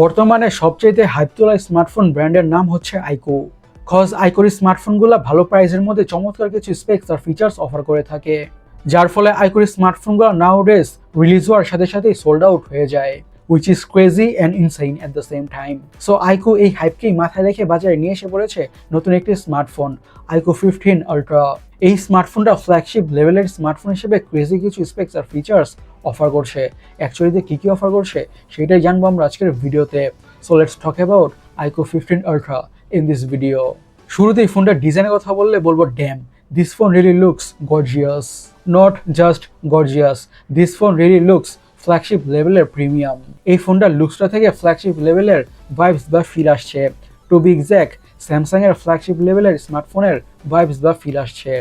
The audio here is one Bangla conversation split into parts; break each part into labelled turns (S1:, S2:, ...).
S1: বর্তমানে সবচেয়ে হাইপ তোলা স্মার্টফোন ব্র্যান্ডের নাম হচ্ছে আইকো। কজ আইকোর স্মার্টফোনগুলো ভালো প্রাইসের মধ্যে চমৎকার কিছু স্পেকস আর ফিচার্স অফার করে থাকে, যার ফলে আইকোর স্মার্টফোনগুলো নাওডেজ রিলিজ হওয়ার সাথে সাথেই সোল্ড আউট হয়ে যায়, which is crazy and insane at the same time. So iQOO এই হাইপকেই মাথায় রেখে বাজারে নিয়ে এসে পড়েছে নতুন একটি স্মার্টফোন, আইকো 15 আলট্রা। এই স্মার্টফোনটা ফ্ল্যাগশিপ লেভেলের স্মার্টফোন হিসেবে ক্রেজি কিছু স্পেকস আর ফিচার্স অফার করছে। অ্যাকচুয়ালিতে কী অফার করছে সেটাই জানবো আমরা আজকের ভিডিওতে। So let's talk about iQOO 15 ultra in this video. শুরুতেই ফোনটার ডিজাইনের কথা বললে damn, this phone really looks gorgeous. Not just gorgeous, this phone really looks flagship লেভেলের প্রিমিয়াম। এই ফোনটার লুকসটা থেকে ফ্ল্যাগশিপ লেভেলের ভাইবস বা ফিল আসছে। টু বি এক্স্যাক্ট, স্যামসাংয়ের ফ্ল্যাগশিপ লেভেলের স্মার্টফোনের ভাইবস বা ফিল আসছে,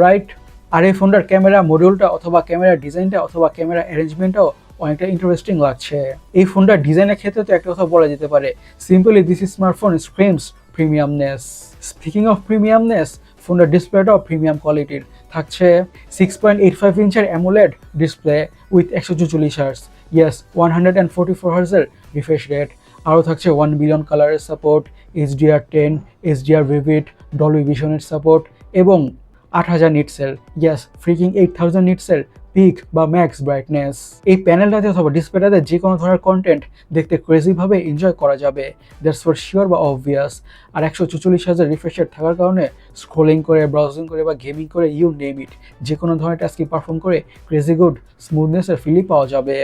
S1: রাইট? আর এই ফোনটার ক্যামেরা মডিউলটা অথবা ক্যামেরা ডিজাইনটা অথবা ক্যামেরা অ্যারেঞ্জমেন্টটাও অনেকটা ইন্টারেস্টিং লাগছে। এই ফোনটার ডিজাইনের ক্ষেত্রে তো একটা কথা বলা যেতে পারে, simply this smartphone screams premiumness. Speaking of premiumness, ফোনটার ডিসপ্লেটাও প্রিমিয়াম কোয়ালিটির থাকছে। 6.85 ইঞ্চের AMOLED display with 144 hertz, yes 144 হার্টজের রিফ্রেশ রেট। আরও থাকছে 1 বিলিয়ন কালারের support, HDR10, HDR vivid, Dolby ভিশনের সাপোর্ট এবং 8000 নিটসের, ইয়েস ফ্রিকিং 8000 নিটসের পিক বা ম্যাক্স ব্রাইটনেস। এই প্যানেলটাতে অথবা ডিসপ্লেটাতে যে কোনো ধরনের কন্টেন্ট দেখতে ক্রেজিভাবে এনজয় করা যাবে, দ্যাটস ফর শিওর বা অবভিয়াস। আর 144 হাজার রিফ্রেশ রেট থাকার কারণে স্ক্রোলিং করে, ব্রাউজিং করে বা গেমিং করে, ইউ নেম ইট, যে কোনো ধরনের টাস্কই পারফর্ম করে ক্রেজি গুড স্মুথনেসের ফিলই পাওয়া যাবে।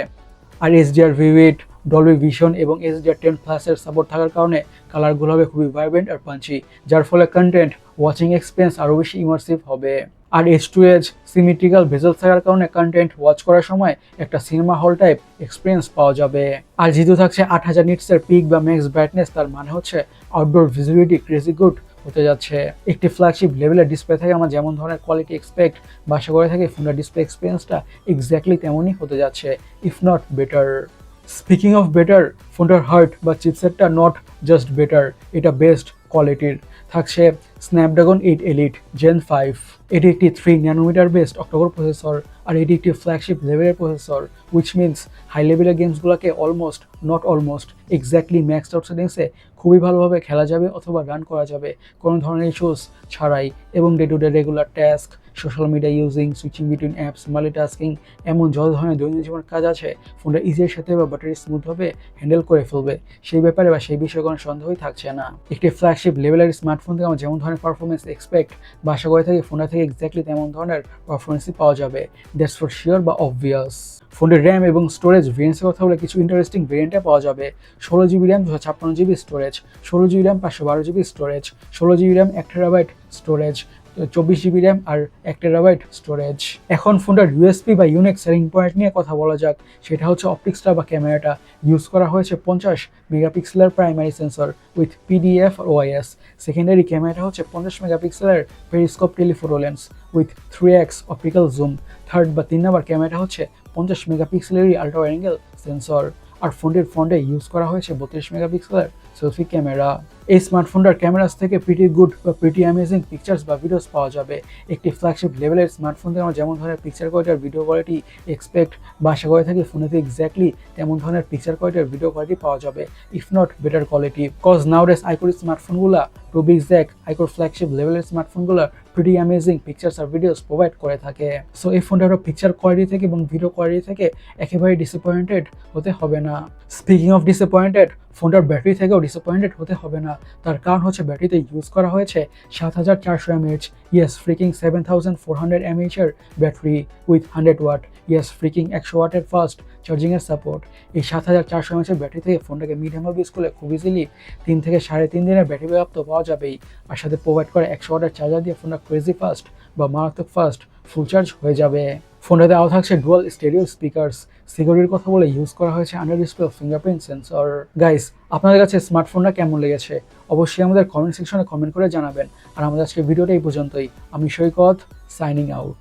S1: আর HDR ভিভিড, ডলবি ভিশন এবং HDR10 প্লাসের সাপোর্ট থাকার কারণে কালারগুলো হবে খুবই ভাইব্রেন্ট আর পাঞ্চি, যার ফলে কন্টেন্ট ওয়াচিং এক্সপিরিয়েন্স আরও বেশি ইমার্সিভ হবে। আর H2H সিমেট্রিক্যাল বেজেল থাকার কারণে কন্টেন্ট ওয়াচ করার সময় একটা সিনেমা হল টাইপ এক্সপিরিয়েন্স পাওয়া যাবে। আর যেহেতু থাকছে 8000 নিটসের পিক বা ম্যাক্স ব্রাইটনেস, তার মানে হচ্ছে আউটডোর ভিজিবিলিটি ক্রেজি গুড হতে যাচ্ছে। একটি ফ্ল্যাগশিপ লেভেলের ডিসপ্লে থেকে আমরা যেমন ধরনের কোয়ালিটি এক্সপেক্ট বা আশা করে থাকি, ফোনটার ডিসপ্লে এক্সপিরিয়েন্সটা এক্স্যাক্টলি তেমনই হতে যাচ্ছে, if not better. Speaking of better, ফোনটার হার্ট বা চিপসেটটা নট জাস্ট বেটার, এটা বেস্ট কোয়ালিটির থাকছে। স্ন্যাপড্রাগন 8 এলিট জেন 5, এটি একটি 3 ন্যানোমিটার বেসড অক্টোকোর প্রসেসর, আর এটি একটি ফ্ল্যাগশিপ লেভেলের প্রসেসর, উইচ মিনস হাই লেভেলের গেমসগুলোকে অলমোস্ট এক্স্যাক্টলি ম্যাক্সড আউট সেটিংসে খুবই ভালোভাবে খেলা যাবে অথবা রান করা যাবে কোনো ধরনের ইস্যুস ছাড়াই। এবং day to day regular task, social media using, switching between apps, multitasking, এমন যত ধরনের দৈনন্দিন জীবনের কাজ আছে ফোনটা ইজির সাথে বা ব্যাটারি স্মুথভাবে হ্যান্ডেল করে ফেলবে, সেই ব্যাপারে বা সেই বিষয়ে কোনো সন্দেহই থাকছে না। একটি ফ্ল্যাগশিপ লেভেলের স্মার্টফোন থেকে আমরা যেমন ধরনের পারফরমেন্স এক্সপেক্ট বা আশা করে থাকি, ফোনটা থেকে এক্স্যাক্টলি তেমন ধরনের পারফরমেন্সই পাওয়া যাবে, দ্যাটস ফর শিওর বা অবভিয়াস। ফোনের র্যাম এবং স্টোরেজ ভেরিয়েন্টসের কথা বলে কিছু ইন্টারেস্টিং ভেরিয়েন্টে পাওয়া যাবে। 16GB RAM, 256GB storage, 16GB RAM, 512GB storage, 16GB RAM, 1TB storage, 24GB RAM আর 1TB স্টোরেজ। এখন ফোনটার ইউএসপি বা ইউনিক সেলিং পয়েন্ট নিয়ে কথা বলা যাক, সেটা হচ্ছে অপটিক্সটা বা ক্যামেরাটা। ইউজ করা হয়েছে 50 মেগাপিক্সেলের primary sensor with PDF OIS. Secondary ক্যামেরাটা হচ্ছে 50 মেগাপিক্সেলের periscope telephoto lens with 3x optical zoom. Third বা 3 নম্বর ক্যামেরাটা হচ্ছে 50 মেগাপিক্সেলেরই আল্ট্রা ওয়াইড অ্যাঙ্গেল সেন্সর। আর ফোনটির ফ্রন্টে ইউজ করা হয়েছে 32 মেগাপিক্সেলের সেলফি ক্যামেরা। এই স্মার্টফোনটার ক্যামেরাস থেকে প্রিটি গুড বা প্রিটি অ্যামেজিং পিকচার্স বা ভিডিওস পাওয়া যাবে। একটি ফ্ল্যাগশিপ লেভেলের স্মার্টফোন থেকে আমরা যেমন ধরনের পিকচার কোয়ালিটি আর ভিডিও কোয়ালিটি এক্সপেক্ট বা আশা করে থাকি, ফোনেতে এক্স্যাক্টলি তেমন ধরনের পিকচার কোয়ালিটি আর ভিডিও কোয়ালিটি পাওয়া যাবে, if not better quality. Cause nowadays আইকোর স্মার্টফোনগুলো, টু বি এক্স্যাক্ট আইকোর ফ্ল্যাগশিপ লেভেলের স্মার্টফোনগুলো প্রিটি অ্যামেজিং পিকচার্স আর ভিডিওস প্রোভাইড করে থাকে। সো এই ফোনটার পিকচার কোয়ালিটি থেকে এবং ভিডিও কোয়ালিটি থেকে একেবারে ডিসঅ্যাপয়েন্টেড হতে হবে না। স্পিকিং অফ ডিসঅ্যাপয়েন্টেড, ফোনটার ব্যাটারি থেকেও ডিসঅ্যাপয়েন্টেড হতে হবে না। তার কারণ হচ্ছে ব্যাটারিতে ইউজ করা হয়েছে 7400 mAh, ইয়েস ফ্রিকিং 7400 mAh এর battery with 100 watt, yes freaking 100 ওয়াটের ফাস্ট চার্জিংয়ের সাপোর্ট। এই 7400 mAh এর ব্যাটারি থেকে ফোনটাকে মিডিয়ামভাবে ইউজ করলে খুব ইজিলি 3 থেকে 3.5 দিনের ব্যাটারি ব্যাকআপ তো পাওয়া যাবেই, আর সাথে প্রোভাইড করে 100 ওয়াটের চার্জার দিয়ে ফোনটা ক্রেজি ফাস্ট বা মারাত্মক ফাস্ট ফুল চার্জ হয়ে যাবে। ফোনটাতে আরও থাকছে ডুয়াল স্টেরিও স্পিকার্স। সিকিউরিটির কথা বলে ইউজ করা হয়েছে under display fingerprint sensor. Guys, আপনাদের কাছে স্মার্টফোনটা কেমন লেগেছে অবশ্যই আমাদের কমেন্ট সেকশনে কমেন্ট করে জানাবেন। আর আমাদের আজকে ভিডিওটা এই পর্যন্তই। আমি সৈকত, সাইনিং আউট।